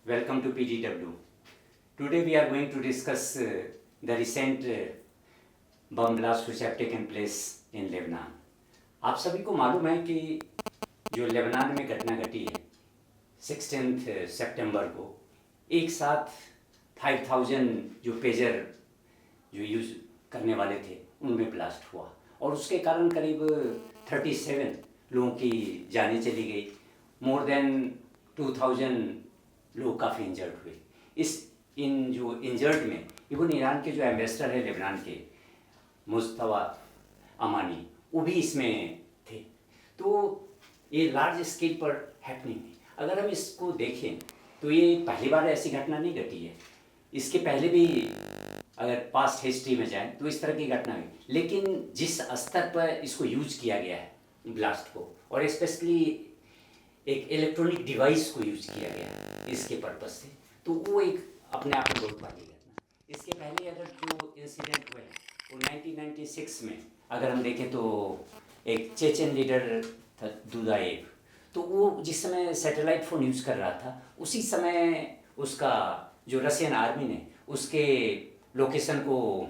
Welcome to PGW. Today we are going to discuss the recent bomb blast which have taken place in Lebanon. आप सभी को मालूम है कि जो लेबनान में घटना घटी है 16 सितंबर को एक साथ 5000 जो पेजर जो यूज़ करने वाले थे उनमें ब्लास्ट हुआ और उसके कारण करीब 37 लोगों की जानें चली गई। मोर देन 2000 लोग काफ़ी इंजर्ड हुए। इन जो इंजर्ड में इवन ईरान के जो एम्बेसडर है लेबनान के मुस्तफा अमानी वो भी इसमें थे। तो ये लार्ज स्केल पर हैपनिंग है। अगर हम इसको देखें तो ये पहली बार ऐसी घटना नहीं घटी है। इसके पहले भी अगर पास्ट हिस्ट्री में जाएं तो इस तरह की घटना हुई, लेकिन जिस स्तर पर इसको यूज किया गया है ब्लास्ट को, और स्पेशली एक इलेक्ट्रॉनिक डिवाइस को यूज किया गया इसके पर्पज से, तो वो एक अपने आप में बहुत बड़ी घटना। इसके पहले अगर जो इंसिडेंट हुए वो 1996 में अगर हम देखें तो एक चेचन लीडर था दुदाएव, तो वो जिस समय सैटेलाइट फ़ोन यूज़ कर रहा था उसी समय उसका जो रशियन आर्मी ने उसके लोकेशन को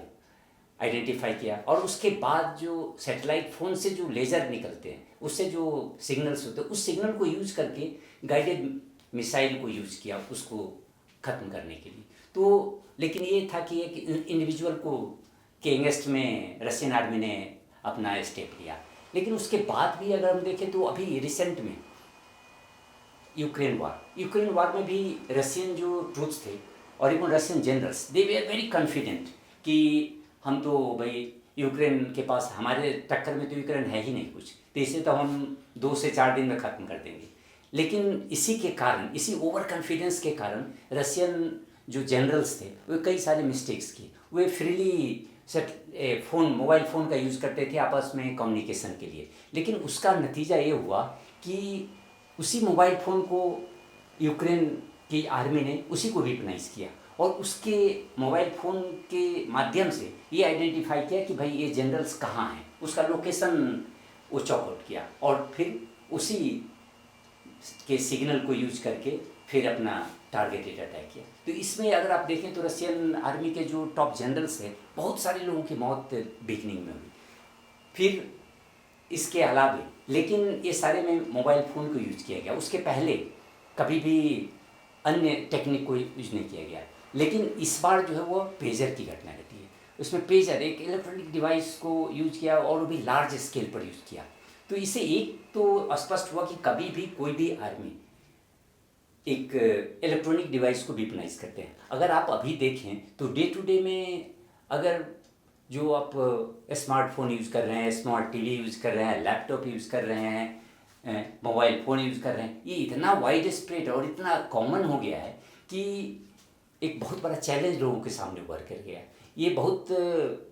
आइडेंटिफाई किया और उसके बाद जो सैटेलाइट फ़ोन से जो लेज़र निकलते हैं उससे जो सिग्नल्स होते हैं उस सिग्नल को यूज़ करके गाइडेड मिसाइल को यूज़ किया उसको ख़त्म करने के लिए। तो लेकिन ये था कि एक इंडिविजुअल को के अगेंस्ट में रशियन आर्मी ने अपना स्टेप लिया। लेकिन उसके बाद भी अगर हम देखें तो अभी रिसेंट में यूक्रेन वार में भी रशियन जो ट्रूप्स थे और इवन रशियन जनरल्स दे वे वेरी कॉन्फिडेंट कि हम तो भाई यूक्रेन के पास हमारे टक्कर में तो यूक्रेन है ही नहीं कुछ, तो इसे तो हम 2 से 4 दिन में ख़त्म कर देंगे। लेकिन इसी के कारण, इसी ओवर कॉन्फिडेंस के कारण रशियन जो जनरल्स थे वे कई सारे मिस्टेक्स किए। वे फ्रीली मोबाइल फ़ोन का यूज़ करते थे आपस में कम्युनिकेशन के लिए, लेकिन उसका नतीजा ये हुआ कि उसी मोबाइल फ़ोन को यूक्रेन की आर्मी ने उसी को वीपनाइज किया और उसके मोबाइल फ़ोन के माध्यम से ये आइडेंटिफाई किया कि भाई ये जनरल्स कहाँ हैं, उसका लोकेशन वो चॉकआउट किया और फिर उसी के सिग्नल को यूज करके फिर अपना टारगेटेड अटैक किया। तो इसमें अगर आप देखें तो रशियन आर्मी के जो टॉप जनरल्स हैं बहुत सारे लोगों की मौत बिगनिंग में हुई। फिर इसके अलावा लेकिन ये सारे में मोबाइल फ़ोन को यूज किया गया, उसके पहले कभी भी अन्य टेक्निक को यूज नहीं किया गया। लेकिन इस बार जो है वो पेजर की घटना घटी है। उसमें पेजर एक इलेक्ट्रॉनिक डिवाइस को यूज किया और वो भी लार्ज स्केल पर यूज किया। तो इससे एक तो स्पष्ट हुआ कि कभी भी कोई भी आर्मी एक इलेक्ट्रॉनिक डिवाइस को वीपनाइज करते हैं। अगर आप अभी देखें तो डे टू डे में अगर जो आप स्मार्टफोन यूज़ कर रहे हैं, स्मार्ट टीवी यूज़ कर रहे हैं, लैपटॉप यूज़ कर रहे हैं, मोबाइल फ़ोन यूज़ कर रहे हैं, ये इतना वाइड स्प्रेड और इतना कॉमन हो गया है कि एक बहुत बड़ा चैलेंज लोगों के सामने उभर कर गया। ये बहुत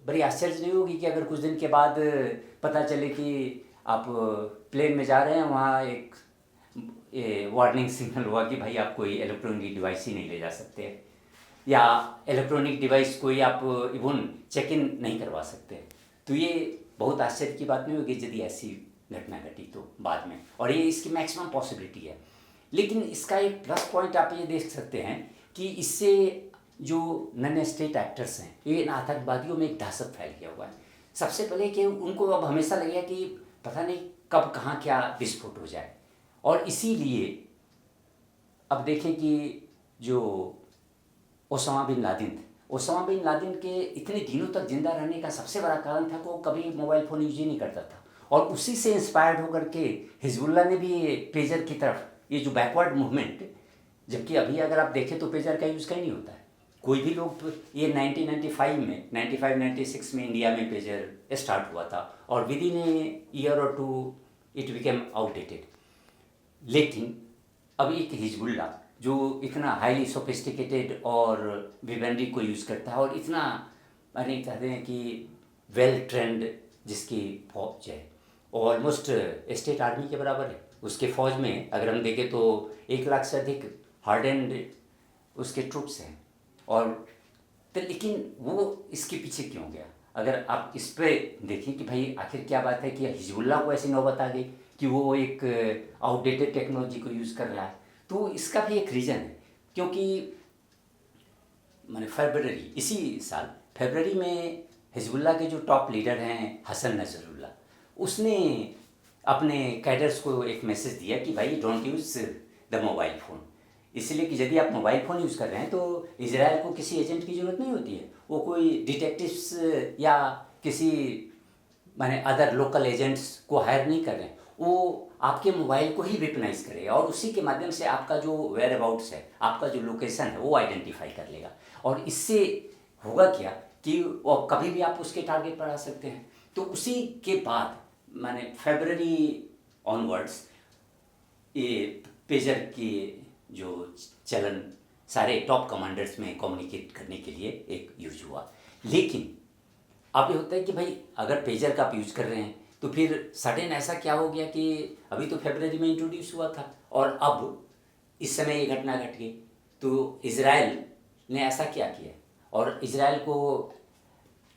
बड़ी आश्चर्य नहीं होगी कि अगर कुछ दिन के बाद पता चले कि आप प्लेन में जा रहे हैं, वहाँ एक वार्निंग सिग्नल हुआ कि भाई आप कोई इलेक्ट्रॉनिक डिवाइस ही नहीं ले जा सकते, या इलेक्ट्रॉनिक डिवाइस कोई आप इवन चेक इन नहीं करवा सकते। तो ये बहुत आश्चर्य की बात नहीं होगी यदि ऐसी घटना घटी तो बाद में, और ये इसकी मैक्सिमम पॉसिबिलिटी है। लेकिन इसका एक प्लस पॉइंट आप ये देख सकते हैं कि इससे जो नन स्टेट एक्टर्स हैं, ये इन आतंकवादियों में एक दहशत फैल गया हुआ है। सबसे पहले कि उनको अब हमेशा लगेगा कि पता नहीं कब कहाँ क्या विस्फोट हो जाए, और इसीलिए अब देखें कि जो ओसामा बिन लादेन के इतने दिनों तक जिंदा रहने का सबसे बड़ा कारण था कि वो कभी मोबाइल फ़ोन यूज ही नहीं करता था, और उसी से इंस्पायर्ड होकर के हिजबुल्लाह ने भी पेजर की तरफ ये जो बैकवर्ड मूवमेंट, जबकि अभी अगर आप देखें तो पेजर का यूज़ कहीं नहीं होता है। कोई भी लोग ये 1995-96 में इंडिया में पेजर स्टार्ट हुआ था और विद इन ईयर और 2 इट बिकेम आउटडेटेड। लेकिन अब एक हिजबुल्लाह जो इतना हाईली सोफिस्टिकेटेड और वेपनरी को यूज़ करता है और इतना माने कहते हैं कि वेल ट्रेंड जिसकी फौज है, ऑलमोस्ट स्टेट आर्मी के बराबर है। उसके फ़ौज में अगर हम देखें तो 1 लाख से अधिक हार्ड एंड उसके ट्रूप्स हैं, और तो लेकिन वो इसके पीछे क्यों गया? अगर आप इस पर देखें कि भाई आखिर क्या बात है कि हिजबुल्लाह को ऐसी नौबत आ गई कि वो एक आउटडेटेड टेक्नोलॉजी को यूज़ कर रहा है, तो इसका भी एक रीज़न है क्योंकि मैंने फरवरी इसी साल फरवरी में हिजबुल्लाह के जो टॉप लीडर हैं हसन नसरुल्लाह, उसने अपने कैडर्स को एक मैसेज दिया कि भाई don't use the mobile phone, इसलिए कि यदि आप मोबाइल फ़ोन यूज़ कर रहे हैं तो इजराइल को किसी एजेंट की ज़रूरत नहीं होती है। वो कोई डिटेक्टिव्स या किसी माने अदर लोकल एजेंट्स को हायर नहीं कर रहे हैं, वो आपके मोबाइल को ही वेपनाइज करेगा और उसी के माध्यम से आपका जो वेयर अबाउट्स है, आपका जो लोकेशन है वो आइडेंटिफाई कर लेगा। और इससे होगा क्या कि वो कभी भी आप उसके टारगेट पर आ सकते हैं। तो उसी के बाद माने फरवरी ऑनवर्ड्स ये पेजर की जो चलन सारे टॉप कमांडर्स में कम्युनिकेट करने के लिए एक यूज हुआ। लेकिन अब ये होता है कि भाई अगर पेजर का आप यूज कर रहे हैं तो फिर सडन ऐसा क्या हो गया कि अभी तो फरवरी में इंट्रोड्यूस हुआ था और अब इस समय ये घटना घट गई। तो इजराइल ने ऐसा क्या किया और इजराइल को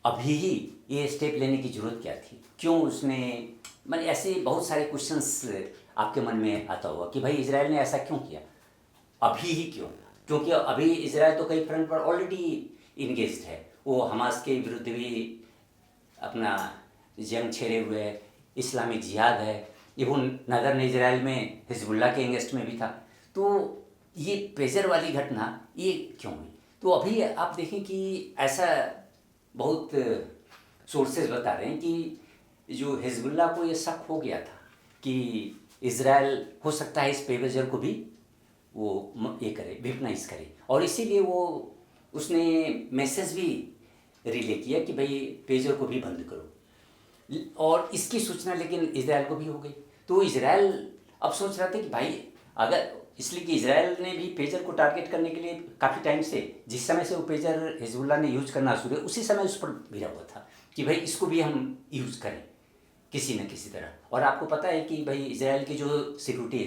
अभी ही ये स्टेप लेने की ज़रूरत क्या थी, क्यों उसने, मैंने ऐसे बहुत सारे क्वेश्चंस आपके मन में आता होगा कि भाई इजराइल ने ऐसा क्यों किया, अभी ही क्यों? क्योंकि अभी इजराइल तो कई फ्रंट पर ऑलरेडी इंगेज्ड है। वो हमास के विरुद्ध भी अपना जंग छेड़े हुए है, इस्लामिक जिहाद है, इवन नदर्न इजराइल में हिजबुल्लाह के अगेंस्ट में भी था। तो ये पेजर वाली घटना ये क्यों हुई? तो अभी आप देखें कि ऐसा बहुत सोर्सेज बता रहे हैं कि जो हिजबुल्लाह को ये शक हो गया था कि इजराइल हो सकता है इस पेजर को भी वो ये करे, वेपनाइज करे, और इसीलिए वो उसने मैसेज भी रिले किया कि भाई पेजर को भी बंद करो। और इसकी सूचना लेकिन इजराइल को भी हो गई। तो इजराइल अब सोच रहा था कि भाई अगर, इसलिए कि इजराइल ने भी पेजर को टारगेट करने के लिए काफ़ी टाइम से, जिस समय से वो पेजर हिजबुल्लाह ने यूज करना शुरू किया उसी समय उस पर भिड़ा हुआ था कि भाई इसको भी हम यूज़ करें किसी न किसी तरह। और आपको पता है कि भाई इजराइल की जो सिक्योरिटी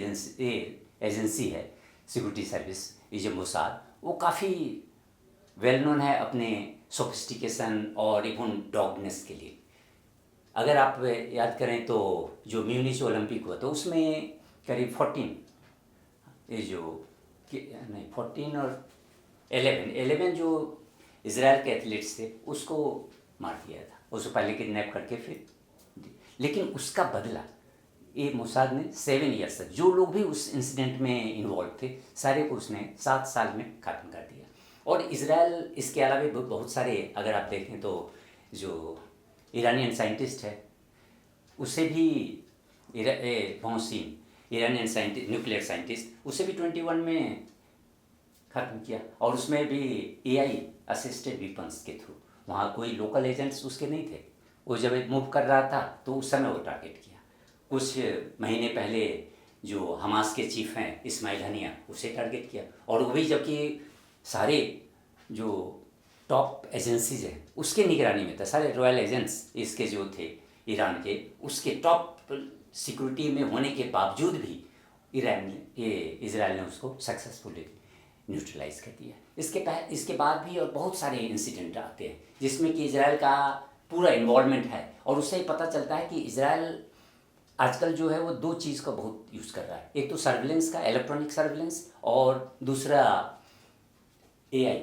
एजेंसी है, सिक्योरिटी सर्विस, ये जो मोसाद, वो काफ़ी वेल नोन है अपने सोफिस्टिकेशन और इवन डॉगनेस के लिए। अगर आप याद करें तो जो म्यूनिच ओलंपिक हुआ तो उसमें करीब 14 ये जो नहीं 14 और 11 जो इजराइल के एथलीट्स थे उसको मार दिया था, उसको पहले किडनैप करके फिर, लेकिन उसका बदला ये मोसाद ने 7 ईयर्स तक जो लोग भी उस इंसिडेंट में इन्वॉल्व थे सारे को उसने 7 साल में खत्म कर दिया। और इजराइल इसके अलावा भी बहुत सारे, अगर आप देखें तो जो ईरानियन साइंटिस्ट है उसे भी Mohsin, Iranian scientist, nuclear scientist, उसे भी 21 में ख़त्म किया। और उसमें भी AI असिस्टेड वेपन्स के थ्रू, वहाँ कोई लोकल एजेंट्स उसके नहीं थे, वो जब मूव कर रहा था तो उस समय वो टारगेट किया। कुछ महीने पहले जो हमास के चीफ हैं इस्माइल हनिया, उसे टारगेट किया। और वो भी जबकि सारे जो टॉप एजेंसीज हैं उसके निगरानी में था, सारे रॉयल एजेंट्स इसके जो थे ईरान के, उसके टॉप सिक्योरिटी में होने के बावजूद भी इजराइल ने उसको सक्सेसफुली न्यूट्रलाइज कर दिया। इसके बाद भी और बहुत सारे इंसिडेंट आते हैं जिसमें कि इजराइल का पूरा इन्वॉल्वमेंट है। और उससे ही पता चलता है कि इजराइल आजकल जो है वो 2 चीज़ का बहुत यूज़ कर रहा है, एक तो सर्विलेंस का, इलेक्ट्रॉनिक सर्विलेंस, और दूसरा AI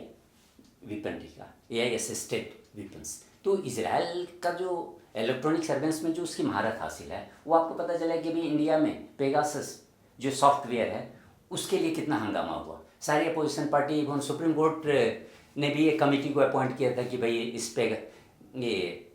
वेपनरी का, AI असिस्टेड वेपन्स। तो इजराइल का जो इलेक्ट्रॉनिक सर्विलेंस में जो उसकी महारत हासिल है वो आपको पता चला कि भी इंडिया में पेगासस जो सॉफ्टवेयर है उसके लिए कितना हंगामा हुआ। सारी opposition party, even supreme court ने भी एक कमेटी को अपॉइंट किया था कि भाई इस पे ये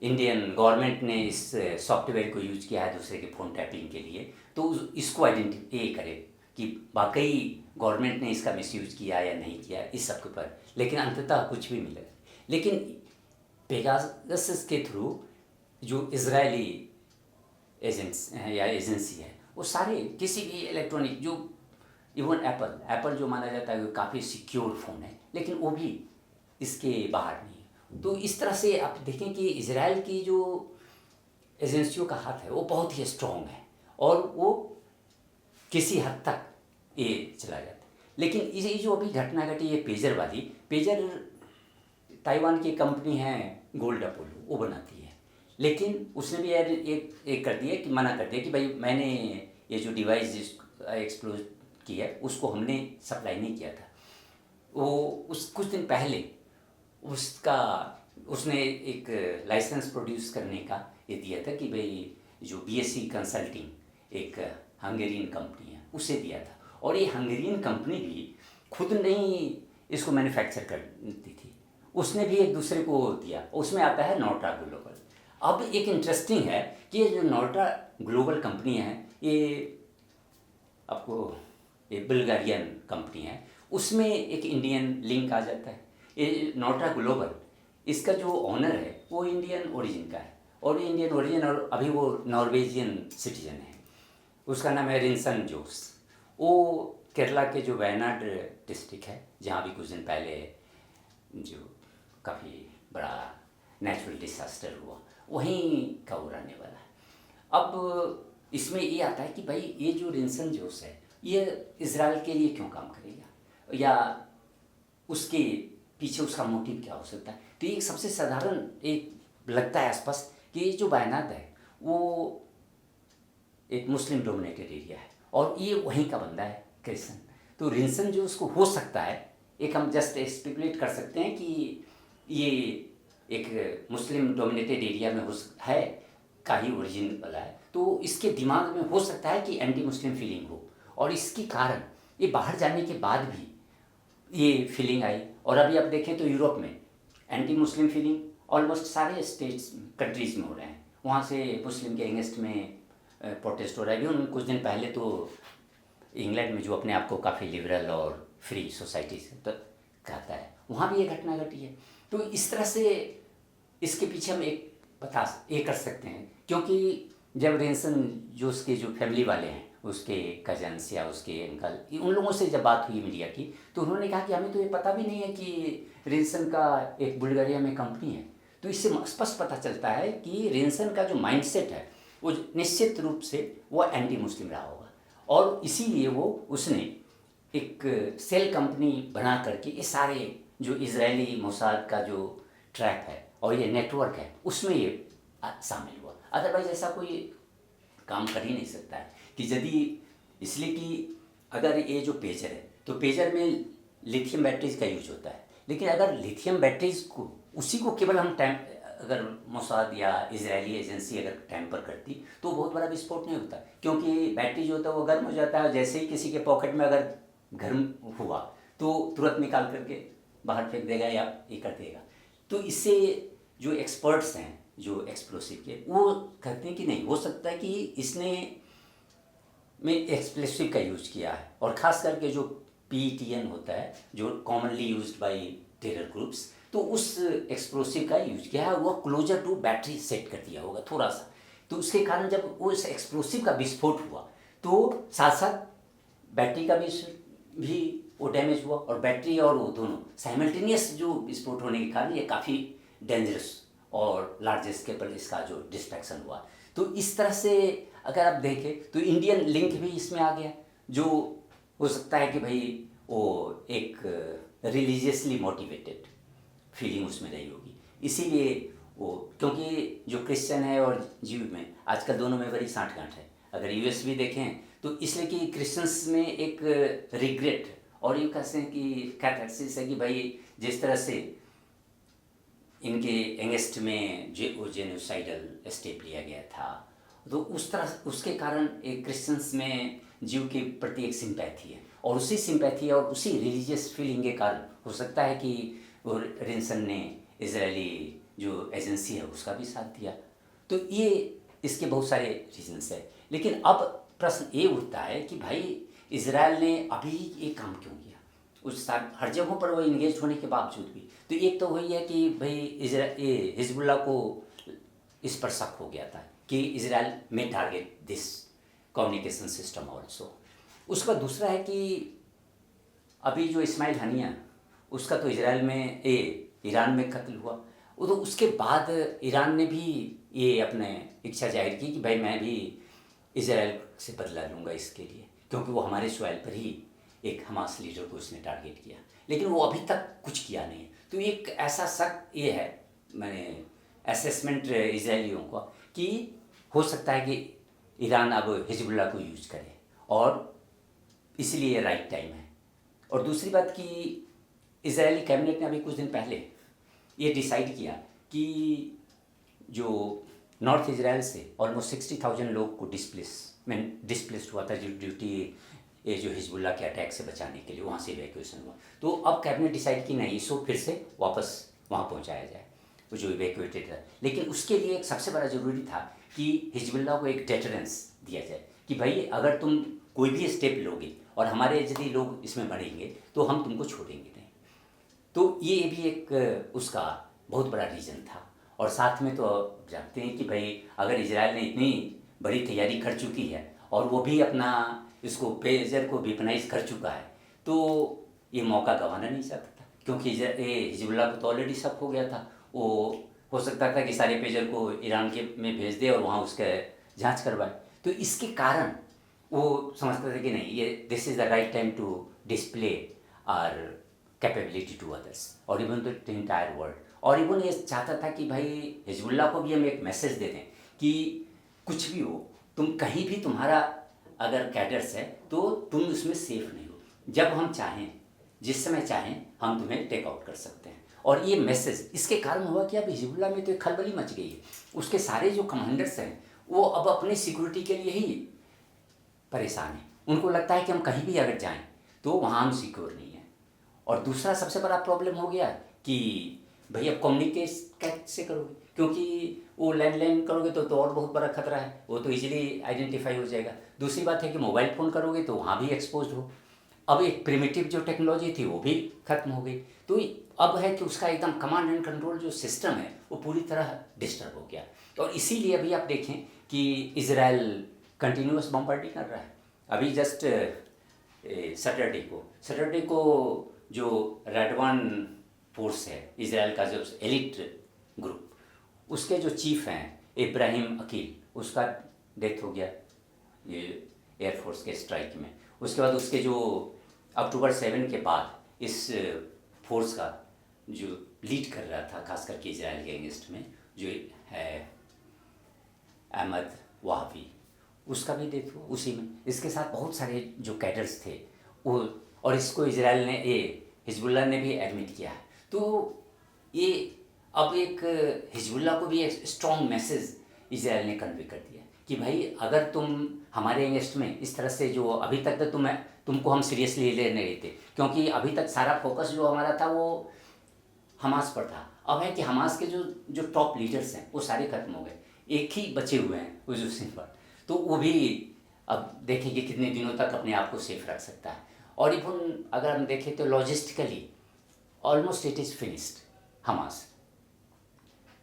इंडियन गवर्नमेंट ने इस सॉफ्टवेयर को यूज किया है दूसरे के फ़ोन टैपिंग के लिए, तो इसको आइडेंटिफाई करे कि वाकई गवर्नमेंट ने इसका मिसयूज किया या नहीं किया इस सब के ऊपर। लेकिन अंततः कुछ भी मिला। लेकिन पेगासस के थ्रू जो इजरायली एजेंट्स हैं या एजेंसी है वो सारे किसी भी इलेक्ट्रॉनिक, जो इवन एप्पल जो माना जाता है वो काफ़ी सिक्योर फ़ोन है, लेकिन वो भी इसके बाहर नहीं है। तो इस तरह से आप देखें कि इजराइल की जो एजेंसियों का हाथ है वो बहुत ही स्ट्रॉन्ग है और वो किसी हद तक ये चला जाता है। लेकिन ये जो अभी घटना घटी ये पेजर वाली, पेजर ताइवान की कंपनी है गोल्ड अपोलो, वो बनाती है, लेकिन उसने भी यार एक कर दिया कि मना कर दिया कि भाई मैंने ये जो डिवाइस एक्सप्लोज की है उसको हमने सप्लाई नहीं किया था। वो उस कुछ दिन पहले उसका उसने एक लाइसेंस प्रोड्यूस करने का ये दिया था कि भाई जो बीएससी कंसल्टिंग एक हंगेरियन कंपनी है उसे दिया था, और ये हंगेरियन कंपनी भी खुद नहीं इसको मैन्युफैक्चर करती थी, उसने भी एक दूसरे को दिया। उसमें आता है नोटा ग्लोबल। अब एक इंटरेस्टिंग है कि ये जो नोटा ग्लोबल कंपनी है ये आपको ये बुल्गारियन कंपनी है, उसमें एक इंडियन लिंक आ जाता है। ये नोटा ग्लोबल इसका जो ओनर है वो इंडियन ओरिजिन का है, और ये इंडियन ओरिजिन और अभी वो नॉर्वेजियन सिटीजन है। उसका नाम है रिंसन जोस। वो केरला के जो वायनाड डिस्ट्रिक्ट है जहाँ भी कुछ दिन पहले जो काफ़ी बड़ा नेचुरल डिसास्टर हुआ वहीं का वो रहने वाला है। अब इसमें ये आता है कि भाई ये जो रिंसन जोस है ये इज़राइल के लिए क्यों काम करेगा, या उसके पीछे उसका मोटिव क्या हो सकता है। तो ये सबसे साधारण एक लगता है आसपास कि ये जो वायनाड है वो एक मुस्लिम डोमिनेटेड एरिया है और ये वहीं का बंदा है क्रिश्चियन। तो रिंसन जो उसको हो सकता है, एक हम जस्ट स्पेकुलेट कर सकते हैं कि ये एक मुस्लिम डोमिनेटेड एरिया में है का ही ओरिजिन वाला है, तो इसके दिमाग में हो सकता है कि एंटी मुस्लिम फीलिंग हो, और इसके कारण ये बाहर जाने के बाद भी ये फीलिंग आई। और अभी आप देखें तो यूरोप में एंटी मुस्लिम फीलिंग ऑलमोस्ट सारे स्टेट्स कंट्रीज़ में हो रहे हैं, वहाँ से मुस्लिम के अगेंस्ट में प्रोटेस्ट हो रहा है। अभी कुछ दिन पहले तो इंग्लैंड में जो अपने आप को काफ़ी लिबरल और फ्री सोसाइटी से तो कहता है, वहाँ भी ये घटना घटी है। तो इस तरह से इसके पीछे हम एक ये कर सकते हैं, क्योंकि जब रिंसन जो उसके जो फैमिली वाले हैं उसके कजन्स या उसके अंकल उन लोगों से जब बात हुई मीडिया की, तो उन्होंने कहा कि हमें तो ये पता भी नहीं है कि रिंसन का एक बुल्गारिया में कंपनी है। तो इससे स्पष्ट पता चलता है कि रिंसन का जो माइंडसेट है वो निश्चित रूप से वो एंटी मुस्लिम रहा होगा, और इसीलिए वो उसने एक सेल कंपनी बना करके ये सारे जो इजरायली मोसाद का जो ट्रैक है और ये नेटवर्क है उसमें ये शामिल हुआ। अदरवाइज ऐसा कोई काम कर ही नहीं सकता है कि यदि, इसलिए कि अगर ये जो पेजर है तो पेजर में लिथियम बैटरीज का यूज होता है, लेकिन अगर लिथियम बैटरीज को उसी को केवल हम टाइम अगर मोसाद या इजरायली एजेंसी अगर टैंपर करती तो बहुत बड़ा विस्फोट नहीं होता, क्योंकि बैटरी जो होता है वो गर्म हो जाता है, जैसे ही किसी के पॉकेट में अगर गर्म हुआ तो तुरंत निकाल करके बाहर फेंक देगा या ये कर देगा। तो इससे जो एक्सपर्ट्स हैं जो एक्सप्लोसिव के वो कहते हैं कि नहीं हो सकता है कि इसने में एक्सप्लोसिव का यूज किया है, और ख़ास करके जो PTN होता है जो commonly used by terror groups, तो उस एक्सप्लोसिव का यूज किया है, वो क्लोजर टू बैटरी सेट कर दिया होगा थोड़ा सा। तो उसके कारण जब वो इस एक्सप्लोसिव का विस्फोट हुआ तो साथ साथ बैटरी का भी वो डैमेज हुआ, और बैटरी और वो दोनों साइमल्टेनियस जो विस्फोट होने के कारण ये काफ़ी डेंजरस और लार्ज स्केल पर इसका जो डिस्ट्रैक्शन हुआ। तो इस तरह से अगर आप देखें तो इंडियन लिंक भी इसमें आ गया, जो हो सकता है कि भाई वो एक रिलीजियसली मोटिवेटेड फीलिंग उसमें रही होगी, इसीलिए वो, क्योंकि जो क्रिश्चियन है और जीव में आजकल दोनों में बड़ी साँठ-गाँठ है। अगर यूएस भी देखें तो इसलिए कि क्रिश्चियंस में एक रिग्रेट और ये कहते हैं कि कैथेक्सिस है कि भाई जिस तरह से इनके एंगेस्ट में वो जेनोसाइडल स्टेप लिया गया था, तो उस तरह उसके कारण एक क्रिश्चियंस में जीव के प्रति एक सिंपैथी है, और उसी सिंपैथी और उसी रिलीजियस फीलिंग के कारण हो सकता है कि वो रिंसन ने इजरायली जो एजेंसी है उसका भी साथ दिया। तो ये इसके बहुत सारे रीजंस है, लेकिन अब प्रश्न ये उठता है कि भाई इजराइल ने अभी ये काम क्यों किया उस हर जगहों पर वो इंगेज होने के बावजूद भी। तो एक तो वही है कि भाई ये हिजबुल्लाह को इस पर शक हो गया था कि इजराइल में target this communication system also. उसका दूसरा है कि अभी जो इस्माइल हनिया उसका तो इजराइल में ईरान में कत्ल हुआ, वो तो उसके बाद ईरान ने भी ये अपने इच्छा जाहिर की कि भाई मैं भी इजराइल से बदला लूँगा इसके लिए, क्योंकि वो हमारे सॉइल पर ही एक हमास लीडर को उसने टारगेट किया, लेकिन वो अभी तक कुछ किया नहीं। तो एक ऐसा शक ये है, मैंने असेसमेंट इजरायलियों का, कि हो सकता है कि ईरान अब हिजबुल्लाह को यूज करे और इसलिए राइट टाइम है। और दूसरी बात कि इजरायली कैबिनेट ने अभी कुछ दिन पहले ये डिसाइड किया कि जो नॉर्थ इजराइल से ऑलमोस्ट 60,000 लोग को डिस्प्लेस्ड हुआ था ड्यूटी ये जो हिजबुल्ला के अटैक से बचाने के लिए, वहाँ से इवैक्यूएशन हुआ। तो अब कैबिनेट डिसाइड की नहीं, इसको फिर से वापस वहाँ पहुँचाया जाए, वो जो इवैक्यूएटेड था। लेकिन उसके लिए एक सबसे बड़ा ज़रूरी था कि हिजबुल्ला को एक डेटरेंस दिया जाए कि भाई अगर तुम कोई भी स्टेप लोगे और हमारे यदि लोग इसमें बढ़ेंगे तो हम तुमको छोड़ेंगे नहीं। तो ये भी एक उसका बहुत बड़ा रीज़न था। और साथ में तो आप जानते हैं कि भाई अगर इजराइल ने इतनी बड़ी तैयारी कर चुकी है और वो भी अपना इसको पेजर को वेपनाइज कर चुका है, तो ये मौका गंवाना नहीं चाहता था, क्योंकि हिजबुल्ला को तो ऑलरेडी शक हो गया था। वो हो सकता था कि सारे पेजर को ईरान के में भेज दे और वहाँ उसका जांच करवाए। तो इसके कारण वो समझता था कि नहीं, ये this is the right time to display our capability to others और इवन टू इंटायर वर्ल्ड। और इवन ये चाहता था कि भाई हिजबुल्ला को भी हम एक मैसेज दे दें कि कुछ भी हो, तुम कहीं भी तुम्हारा अगर कैडर्स है तो तुम उसमें सेफ नहीं हो। जब हम चाहें, जिस समय चाहें, हम तुम्हें टेक आउट कर सकते हैं। और ये मैसेज इसके कारण हुआ कि अब हिजबुल्ला में तो एक खलबली मच गई है। उसके सारे जो कमांडर्स हैं वो अब अपनी सिक्योरिटी के लिए ही परेशान हैं। उनको लगता है कि हम कहीं भी अगर जाएं तो वहाँ हम सिक्योर नहीं हैं। और दूसरा सबसे बड़ा प्रॉब्लम हो गया कि भाई अब कम्युनिकेट कैसे करोगे, क्योंकि वो लैंडलाइन करोगे तो और बहुत बड़ा खतरा है, वो तो इजीली आइडेंटिफाई हो जाएगा। दूसरी बात है कि मोबाइल फ़ोन करोगे तो वहाँ भी एक्सपोज हो। अब एक प्रिमिटिव जो टेक्नोलॉजी थी वो भी ख़त्म हो गई। तो अब है कि उसका एकदम कमांड एंड कंट्रोल जो सिस्टम है वो पूरी तरह डिस्टर्ब हो गया। और इसीलिए अभी आप देखें कि इजराइल कंटिन्यूस बम्बार्डिंग कर रहा है। अभी जस्ट सैटरडे को जो रेडवान फोर्स है इजराइल का, जो एलिट ग्रुप, उसके जो चीफ हैं इब्राहिम अकील, उसका डेथ हो गया ये एयरफोर्स के स्ट्राइक में। उसके बाद उसके जो अक्टूबर 7 के बाद इस फोर्स का जो लीड कर रहा था खास करके इजराइल के अगेंस्ट में, जो है अहमद वाहबी, उसका भी डेथ हुआ उसी में। इसके साथ बहुत सारे जो कैडर्स थे वो, और इसको इजराइल ने, ये हिजबुल्ला ने भी एडमिट किया है। तो ये अब एक हिजबुल्ला को भी एक स्ट्रॉन्ग मैसेज इजराइल ने कन्वे कर दिया कि भाई अगर तुम हमारे अगेंस्ट में इस तरह से, जो अभी तक तो तुमको हम सीरियसली ले नहीं थे, क्योंकि अभी तक सारा फोकस जो हमारा था वो हमास पर था। अब है कि हमास के जो टॉप लीडर्स हैं वो सारे खत्म हो गए, एक ही बचे हुए हैं उस सिंह पर। तो वो भी अब देखेंगे कितने दिनों तक अपने आप को सेफ रख सकता है। और इवन अगर हम देखें तो logistically almost it is finished Hamas.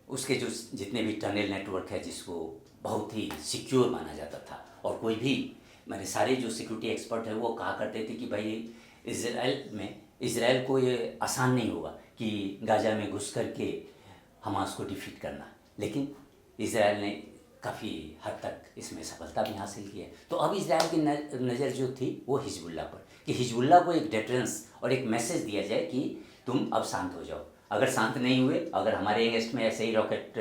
उसके जो जितने भी टनल नेटवर्क है जिसको बहुत ही सिक्योर माना जाता था, और कोई भी मैंने सारे जो सिक्योरिटी एक्सपर्ट हैं वो कहा करते थे कि भाई इजराइल को ये आसान नहीं होगा कि गाजा में घुस करके हमास को डिफीट करना। लेकिन इजराइल ने काफ़ी हद तक इसमें सफलता भी हासिल की है। तो अब इजराइल की नज़र जो थी वो हिजबुल्ला पर, कि हिजबुल्ला को एक डेटरेंस और एक मैसेज दिया जाए कि तुम अब शांत हो जाओ। अगर शांत नहीं हुए, अगर हमारे अगेंस्ट में ऐसे ही रॉकेट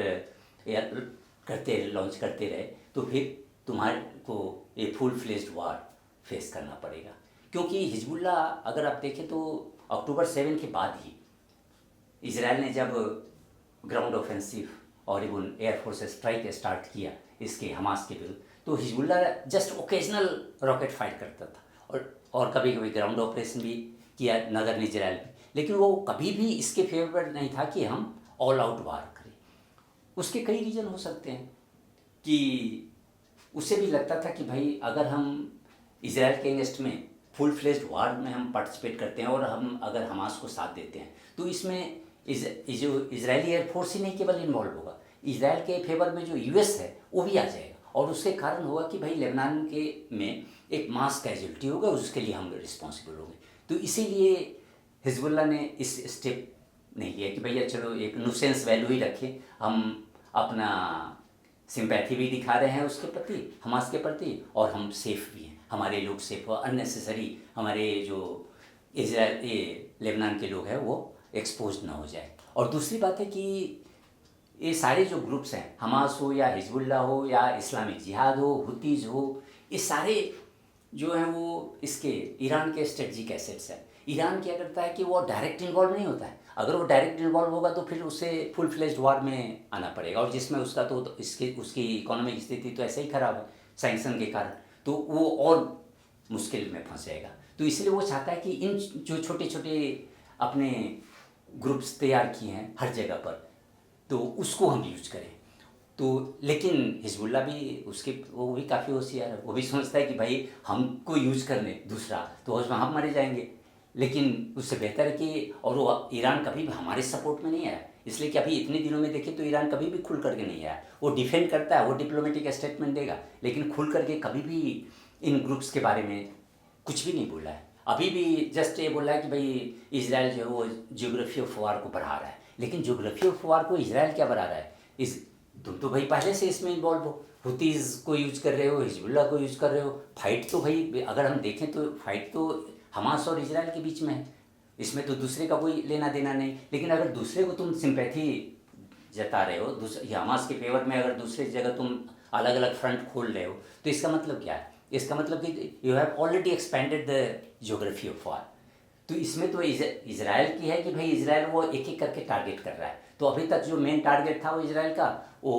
लॉन्च करते रहे, तो फिर तुम्हारे को ये फुल फ्लेज्ड वार फेस करना पड़ेगा। क्योंकि हिजबुल्ला अगर आप देखें तो अक्टूबर 7 के बाद ही इजराइल ने जब ग्राउंड ऑफेंसिव और इवन एयरफोर्स स्ट्राइक स्टार्ट किया इसके हमास के विरुद्ध, तो Hezbollah just occasional rocket fire करता था और कभी कभी ग्राउंड ऑपरेशन भी किया नदर इजराइल में। लेकिन वो कभी भी इसके फेवर नहीं था कि हम ऑल आउट वार करें। उसके कई रीज़न हो सकते हैं कि उसे भी लगता था कि भाई अगर हम इजराइल के अगेंस्ट में फुल फ्लेज्ड वार में हम पार्टिसिपेट करते हैं और हम अगर हमास को साथ देते हैं तो इसमें जो इजरायली एयरफोर्स ही नहीं केवल इन्वॉल्व होगा, इजराइल के फेवर में जो यूएस है वो भी आ जाएगा। और उसके कारण होगा कि भाई लेबनान के में एक मास कैजुअलिटी होगा, उसके लिए हम रिस्पॉन्सिबल होंगे। तो इसीलिए हिजबुल्ला ने इस स्टेप नहीं लिया कि भैया चलो एक नुसेंस वैल्यू ही रखें, हम अपना सिंपैथी भी दिखा रहे हैं उसके प्रति, हमास के प्रति, और हम सेफ भी हैं, हमारे लोग सेफ हो, अननेसेसरी हमारे जो इजराइल लेबनान के लोग हैं वो एक्सपोज ना हो जाए। और दूसरी बात है कि ये सारे जो ग्रुप्स हैं, हमास हो या हिजबुल्ला हो या इस्लामिक जिहाद हो, हुतीज़ हो, ये सारे जो हैं वो इसके ईरान के स्ट्रेटजिक एसेट्स हैं। ईरान क्या करता है कि वो डायरेक्ट इन्वॉल्व नहीं होता है। अगर वो डायरेक्ट इन्वॉल्व होगा तो फिर उसे फुल फ्लेज्ड वॉर में आना पड़ेगा, और जिसमें उसका तो इसके उसकी इकोनॉमिक स्थिति तो ऐसे ही ख़राब है सैंक्शन के कारण, तो वो और मुश्किल में फंस जाएगा। तो इसलिए वो चाहता है कि इन जो छोटे छोटे अपने ग्रुप्स तैयार किए हैं हर जगह पर, तो उसको हम यूज करें। तो लेकिन हिजबुल्ला भी उसके वो भी काफ़ी होशियार है, वो भी समझता है कि भाई हमको यूज करने दूसरा तो उसमें हम मारे जाएंगे, लेकिन उससे बेहतर है कि, और वो ईरान कभी भी हमारे सपोर्ट में नहीं आया, इसलिए कि अभी इतने दिनों में देखें तो ईरान कभी भी खुल करके नहीं आया। वो डिफेंड करता है, वो डिप्लोमेटिक स्टेटमेंट देगा, लेकिन खुल करके कभी भी इन ग्रुप्स के बारे में कुछ भी नहीं बोला है। अभी भी जस्ट ये बोला है कि भाई इजराइल जो है वो जियोग्राफी ऑफ वार को बढ़ा रहा है, लेकिन जियोग्राफी ऑफ वार को इजराइल क्या बढ़ा रहा है? इस तुम तो भाई पहले से इसमें इन्वॉल्व हो, हुतीज़ को यूज कर रहे हो, हिजबुल्ला को यूज कर रहे हो। फाइट तो भाई अगर हम देखें तो फाइट तो हमास और इजराइल के बीच में है, इसमें तो दूसरे का कोई लेना देना नहीं। लेकिन अगर दूसरे को तुम सिंपैथी जता रहे हो, दूसरे हमास के फेवर में, अगर दूसरी जगह तुम अलग अलग फ्रंट खोल रहे हो, तो इसका मतलब क्या है? इसका मतलब कि you have already expanded the geography of war. तो इसमें तो इजराइल की है कि भाई इजराइल वो एक एक करके टारगेट कर रहा है। तो अभी तक जो मेन टारगेट था वो इजराइल का वो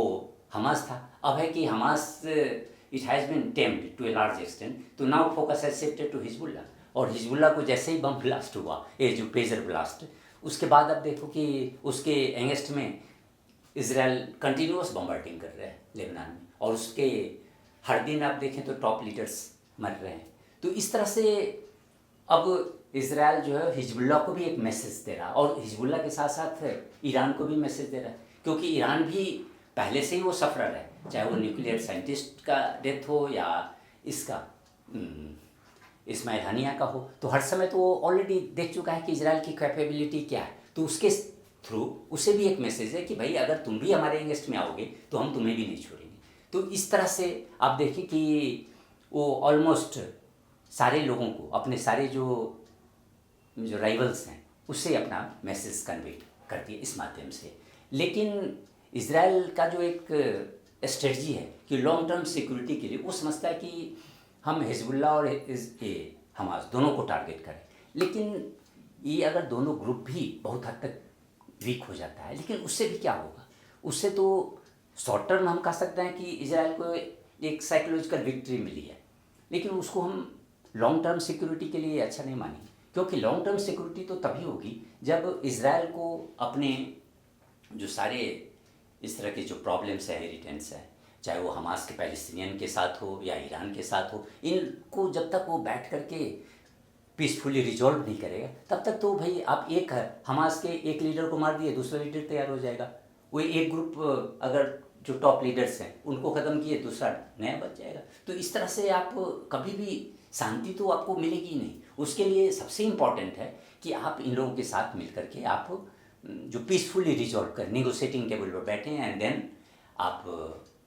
हमास था। अब है कि Hamas it has been tamed to a large extent, तो now focus has shifted to Hezbollah. और हिजबुल्ला को जैसे ही बम ब्लास्ट हुआ, ये जो पेजर ब्लास्ट, उसके बाद अब देखो कि उसके एंगेस्ट में इजराइल कंटिन्यूस बम्बार्डिंग कर रहा है लेबनान में, और उसके हर दिन आप देखें तो टॉप लीडर्स मर रहे हैं। तो इस तरह से अब इजराइल जो है हिजबुल्ला को भी एक मैसेज दे रहा है, और हिजबुल्ला के साथ साथ ईरान को भी मैसेज दे रहा है, क्योंकि ईरान भी पहले से ही वो सफरर है, चाहे वो न्यूक्लियर साइंटिस्ट का डेथ हो या इसका इस्माइल हनिया का हो, तो हर समय तो वो ऑलरेडी देख चुका है कि इजराइल की कैपेबिलिटी क्या है। तो उसके थ्रू उसे भी एक मैसेज है कि भाई अगर तुम भी हमारे अगेंस्ट में आओगे तो हम तुम्हें भी नहीं छोड़ेंगे। तो इस तरह से आप देखिए कि वो ऑलमोस्ट सारे लोगों को, अपने सारे जो राइवल्स हैं, उससे अपना मैसेज कन्वे करती है इस माध्यम से। लेकिन इजराइल का जो एक स्ट्रेटजी है कि लॉन्ग टर्म सिक्योरिटी के लिए वो समझता है कि हम हिजबुल्ला और हमास दोनों को टारगेट करें। लेकिन ये अगर दोनों ग्रुप भी बहुत हद तक वीक हो जाता है, लेकिन उससे भी क्या होगा? उससे तो शॉर्ट टर्म हम कह सकते हैं कि इजराइल को एक साइकोलॉजिकल विक्ट्री मिली है, लेकिन उसको हम लॉन्ग टर्म सिक्योरिटी के लिए अच्छा नहीं मानेंगे, क्योंकि लॉन्ग टर्म सिक्योरिटी तो तभी होगी जब इजराइल को अपने जो सारे इस तरह के जो प्रॉब्लम्स है, हेरिटेंस है, चाहे वो हमास के पैलेस्टीनियन के साथ हो या ईरान के साथ हो, इनको जब तक वो बैठ करके पीसफुली रिजॉल्व नहीं करेगा, तब तक तो भाई आप एक हमास के एक लीडर को मार दिए, दूसरा लीडर तैयार हो जाएगा। वो एक ग्रुप अगर जो टॉप लीडर्स हैं उनको ख़त्म किए, दूसरा नया बच जाएगा। तो इस तरह से आप कभी भी शांति तो आपको मिलेगी नहीं। उसके लिए सबसे इम्पॉर्टेंट है कि आप इन लोगों के साथ मिल करके आप जो पीसफुली रिजॉल्व कर, निगोशिएटिंग टेबल पर बैठें एंड देन आप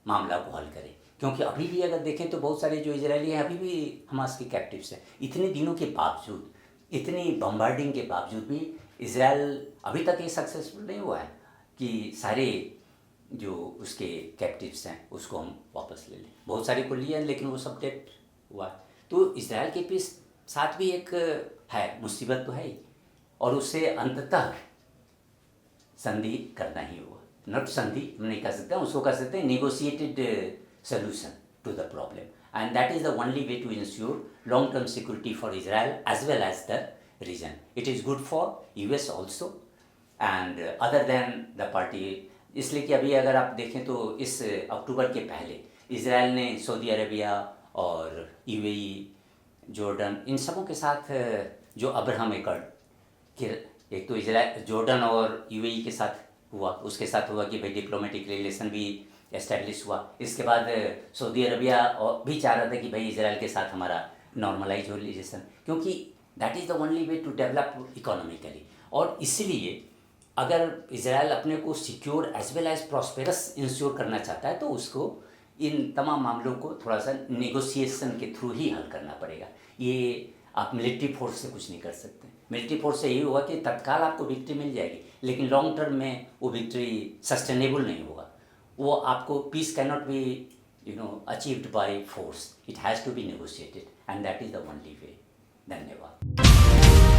मामला को हल करें। क्योंकि अभी भी अगर देखें तो बहुत सारे जो इजरायली हैं अभी भी हमास के कैप्टिव्स हैं। इतने दिनों के बावजूद, इतनी बम्बार्डिंग के बावजूद भी इजराइल अभी तक ये सक्सेसफुल नहीं हुआ है कि सारे जो उसके कैप्टिव्स हैं उसको हम वापस ले लें। बहुत सारे को लिए हैं, लेकिन वो सब डेड हुआ। तो इजराइल के पीस साथ भी एक है, मुसीबत तो है ही, और उससे अंततः संधि करना ही होगा। नॉट संधि हम नहीं कर सकते, उसको कर सकते हैं negotiated solution to the problem, and that is the only way to ensure long term security for Israel as well as the region. It is good for US also and other than the party, इसलिए कि अभी अगर आप देखें तो इस अक्टूबर के पहले इजराइल ने सऊदी अरेबिया और यूएई, जॉर्डन, इन सबों के साथ जो अब्राहम एकॉर्ड के, एक तो इजराइल जॉर्डन और यूएई के साथ हुआ, उसके साथ हुआ कि भाई डिप्लोमेटिक रिलेशन भी एस्टेब्लिश हुआ। इसके बाद सऊदी अरबिया और भी चाह रहा था कि भाई इजराइल के साथ हमारा नॉर्मलाइज हो रिलेशन, क्योंकि that is the only way to develop economically. और इसलिए अगर इजराइल अपने को secure as well as prosperous ensure करना चाहता है तो उसको इन तमाम मामलों को थोड़ा सा नेगोशिएशन के थ्रू ही हल करना पड़ेगा। ये आप मिलिट्री फोर्स से कुछ नहीं कर सकते। मिलिट्री फोर्स से यही होगा कि तत्काल आपको विक्ट्री मिल जाएगी, लेकिन लॉन्ग टर्म में वो विक्ट्री सस्टेनेबल नहीं होगा। वो आपको peace cannot be achieved by force, it has to be negotiated and that is the only way. धन्यवाद।